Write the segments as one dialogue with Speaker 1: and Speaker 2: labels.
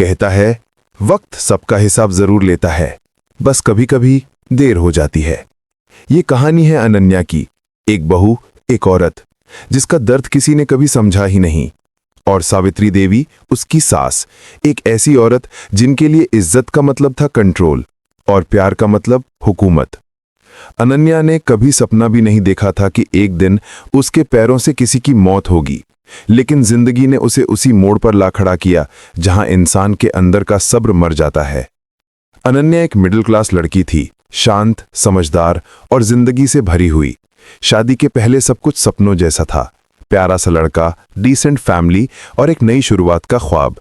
Speaker 1: कहता है, वक्त सबका हिसाब जरूर लेता है, बस कभी कभी देर हो जाती है। ये कहानी है अनन्या की, एक बहू, एक औरत जिसका दर्द किसी ने कभी समझा ही नहीं, और सावित्री देवी उसकी सास, एक ऐसी औरत जिनके लिए इज्जत का मतलब था कंट्रोल और प्यार का मतलब हुकूमत। अनन्या ने कभी सपना भी नहीं देखा था कि एक दिन उसके पैरों से किसी की मौत होगी, लेकिन जिंदगी ने उसे उसी मोड़ पर ला खड़ा किया जहां इंसान के अंदर का सब्र मर जाता है। अनन्या एक मिडिल क्लास लड़की थी, शांत, समझदार और जिंदगी से भरी हुई। शादी के पहले सब कुछ सपनों जैसा था, प्यारा सा लड़का, डिसेंट फैमिली और एक नई शुरुआत का ख्वाब।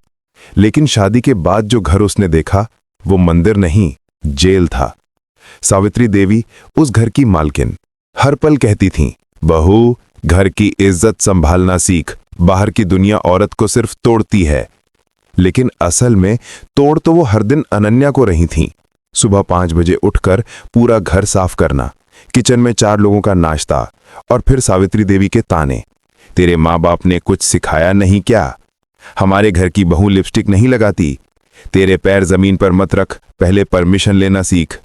Speaker 1: लेकिन शादी के बाद जो घर उसने देखा वो मंदिर नहीं, जेल था। सावित्री देवी उस घर की मालकिन हर पल कहती थीं, बहू, घर की इज्जत संभालना सीख, बाहर की दुनिया औरत को सिर्फ तोड़ती है। लेकिन असल में तोड़ तो वो हर दिन अनन्या को रही थीं। सुबह 5 बजे उठकर पूरा घर साफ करना, किचन में 4 लोगों का नाश्ता, और फिर सावित्री देवी के ताने, तेरे माँ बाप ने कुछ सिखाया नहीं क्या? हमारे घर की बहू लिपस्टिक नहीं लगाती, तेरे पैर जमीन पर मत रख, पहले परमिशन लेना सीख।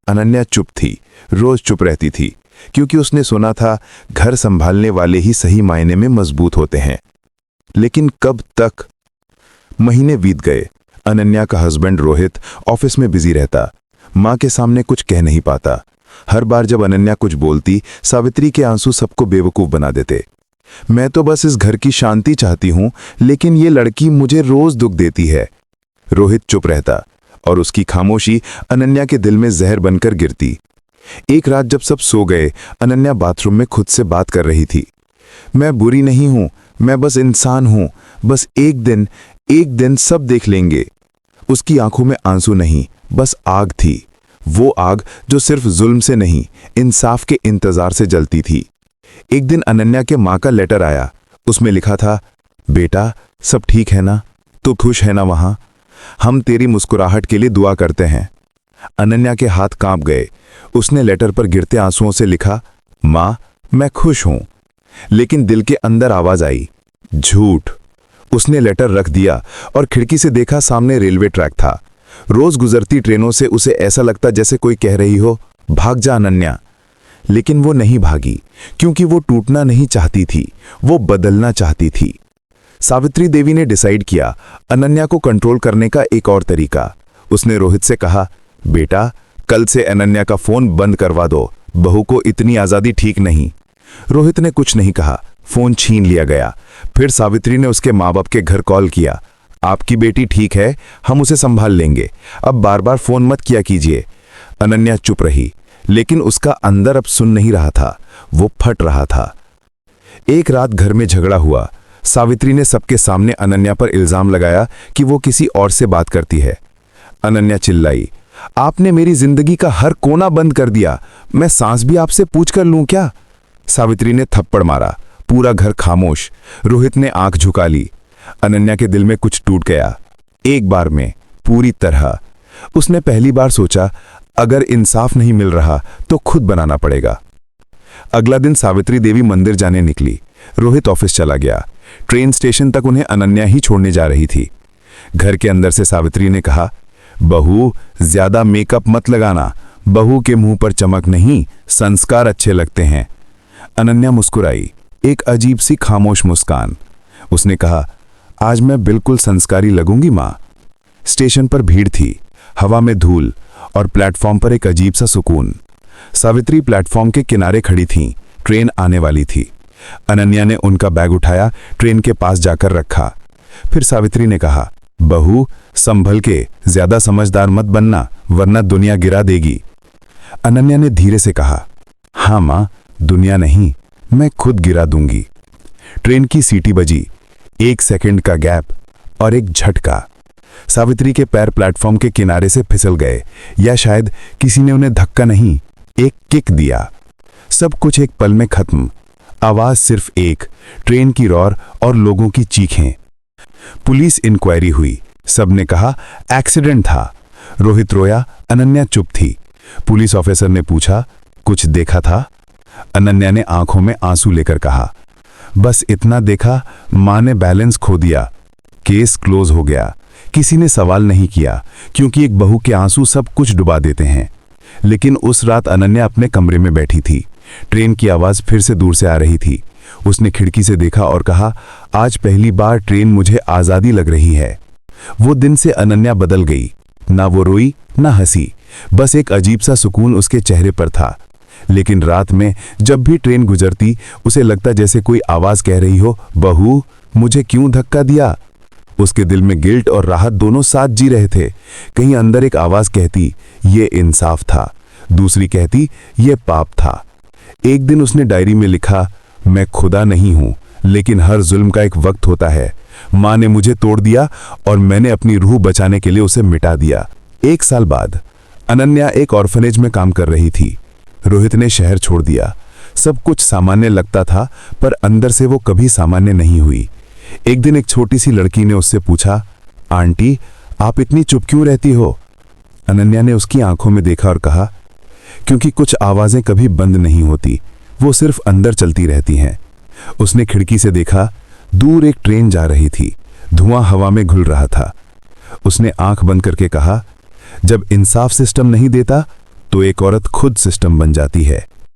Speaker 1: अनन्या चुप थी, रोज चुप रहती थी, क्योंकि उसने सुना था घर संभालने वाले ही सही मायने में मजबूत होते हैं। लेकिन कब तक? महीने बीत गए। अनन्या का हस्बैंड रोहित ऑफिस में बिजी रहता, माँ के सामने कुछ कह नहीं पाता। हर बार जब अनन्या कुछ बोलती, सावित्री के आंसू सबको बेवकूफ बना देते। मैं तो बस इस घर की शांति चाहती हूं, लेकिन ये लड़की मुझे रोज दुख देती है। रोहित चुप रहता और उसकी खामोशी अनन्या के दिल में जहर बनकर गिरती। एक रात जब सब सो गए, अनन्या बाथरूम में खुद से बात कर रही थी। मैं बुरी नहीं हूं, मैं बस इंसान हूं, बस एक दिन सब देख लेंगे। उसकी आंखों में आंसू नहीं, बस आग थी। वो आग जो सिर्फ जुल्म से नहीं, इंसाफ के इंतजार से जलती थी। एक दिन अनन्या के माँ का लेटर आया। उसमें लिखा था, बेटा सब ठीक है ना? तू खुश है ना? वहां हम तेरी मुस्कुराहट के लिए दुआ करते हैं। अनन्या के हाथ कांप गए। उसने लेटर पर गिरते आंसुओं से लिखा, माँ मैं खुश हूं। लेकिन दिल के अंदर आवाज आई, झूठ। उसने लेटर रख दिया और खिड़की से देखा, सामने रेलवे ट्रैक था। रोज गुजरती ट्रेनों से उसे ऐसा लगता जैसे कोई कह रही हो, भाग जा अनन्या। लेकिन वो नहीं भागी, क्योंकि वो टूटना नहीं चाहती थी, वो बदलना चाहती थी। सावित्री देवी ने डिसाइड किया अनन्या को कंट्रोल करने का एक और तरीका। उसने रोहित से कहा, बेटा कल से अनन्या का फोन बंद करवा दो, बहू को इतनी आजादी ठीक नहीं। रोहित ने कुछ नहीं कहा, फोन छीन लिया गया। फिर सावित्री ने उसके माँ बाप के घर कॉल किया, आपकी बेटी ठीक है, हम उसे संभाल लेंगे, अब बार बार फोन मत किया कीजिए। अनन्या चुप रही, लेकिन उसका अंदर अब सुन नहीं रहा था, वो फट रहा था। एक रात घर में झगड़ा हुआ। सावित्री ने सबके सामने अनन्या पर इल्जाम लगाया कि वो किसी और से बात करती है। अनन्या चिल्लाई, आपने मेरी जिंदगी का हर कोना बंद कर दिया, मैं सांस भी आपसे पूछ कर लूं क्या? सावित्री ने थप्पड़ मारा। पूरा घर खामोश। रोहित ने आंख झुका ली। अनन्या के दिल में कुछ टूट गया, एक बार में, पूरी तरह। उसने पहली बार सोचा, अगर इंसाफ नहीं मिल रहा तो खुद बनाना पड़ेगा। अगला दिन सावित्री देवी मंदिर जाने निकली। रोहित ऑफिस चला गया। ट्रेन स्टेशन तक उन्हें अनन्या ही छोड़ने जा रही थी। घर के अंदर से सावित्री ने कहा, बहू ज्यादा मेकअप मत लगाना, बहू के मुंह पर चमक नहीं, संस्कार अच्छे लगते हैं। अनन्या मुस्कुराई, एक अजीब सी खामोश मुस्कान। उसने कहा, आज मैं बिल्कुल संस्कारी लगूंगी मां। स्टेशन पर भीड़ थी, हवा में धूल और प्लेटफॉर्म पर एक अजीब सा सुकून। सावित्री प्लेटफॉर्म के किनारे खड़ी थीं, ट्रेन आने वाली थी। अनन्या ने उनका बैग उठाया, ट्रेन के पास जाकर रखा। फिर सावित्री ने कहा, बहू संभल के, ज्यादा समझदार मत बनना वरना दुनिया गिरा देगी। अनन्या ने धीरे से कहा, हाँ मां, दुनिया नहीं, मैं खुद गिरा दूंगी। ट्रेन की सीटी बजी, 1 सेकंड का गैप और एक झटका। सावित्री के पैर प्लेटफॉर्म के किनारे से फिसल गए, या शायद किसी ने उन्हें धक्का नहीं, एक किक दिया। सब कुछ एक पल में खत्म। आवाज सिर्फ एक, ट्रेन की रौर और लोगों की चीखें। पुलिस इंक्वायरी हुई, सबने कहा एक्सीडेंट था। रोहित रोया, अनन्या चुप थी। पुलिस ऑफिसर ने पूछा, कुछ देखा था? अनन्या ने आंखों में आंसू लेकर कहा, बस इतना देखा, मां ने बैलेंस खो दिया, केस क्लोज हो गया।
Speaker 2: किसी ने सवाल नहीं किया, क्योंकि एक बहू के आंसू सब कुछ डुबा देते हैं। लेकिन उस रात अनन्या अपने कमरे में बैठी थी। ट्रेन की आवाज फिर से दूर से आ रही थी। उसने खिड़की से देखा और कहा, आज पहली बार ट्रेन मुझे आजादी लग रही है। वो दिन से अनन्या बदल गई। ना वो रोई ना हंसी, बस एक अजीब सा सुकून उसके चेहरे पर था। लेकिन रात में जब भी ट्रेन गुजरती, उसे लगता जैसे कोई आवाज कह रही हो, बहू मुझे क्यों धक्का दिया। उसके दिल में गिल्ट और राहत दोनों साथ जी रहे थे। कहीं अंदर एक आवाज कहती, ये इंसाफ था। दूसरी कहती, ये पाप था। एक दिन उसने डायरी में लिखा, मैं खुदा नहीं हूं, लेकिन हर जुल्म का एक वक्त होता है। मां ने मुझे तोड़ दिया और मैंने अपनी रूह बचाने के लिए उसे मिटा दिया। 1 साल बाद अनन्या एक ऑर्फनेज में काम कर रही थी। रोहित ने शहर छोड़ दिया। सब कुछ सामान्य लगता था, पर अंदर से वो कभी सामान्य नहीं हुई। एक दिन एक छोटी सी लड़की ने उससे पूछा, आंटी आप इतनी चुप क्यों रहती हो। अनन्या ने उसकी आंखों में देखा और कहा, क्योंकि कुछ आवाजें कभी बंद नहीं होती, वो सिर्फ अंदर चलती रहती हैं। उसने खिड़की से देखा, दूर एक ट्रेन जा रही थी। धुआं हवा में घुल रहा था। उसने आंख बंद करके कहा, जब इंसाफ सिस्टम नहीं देता तो एक औरत खुद सिस्टम बन जाती है।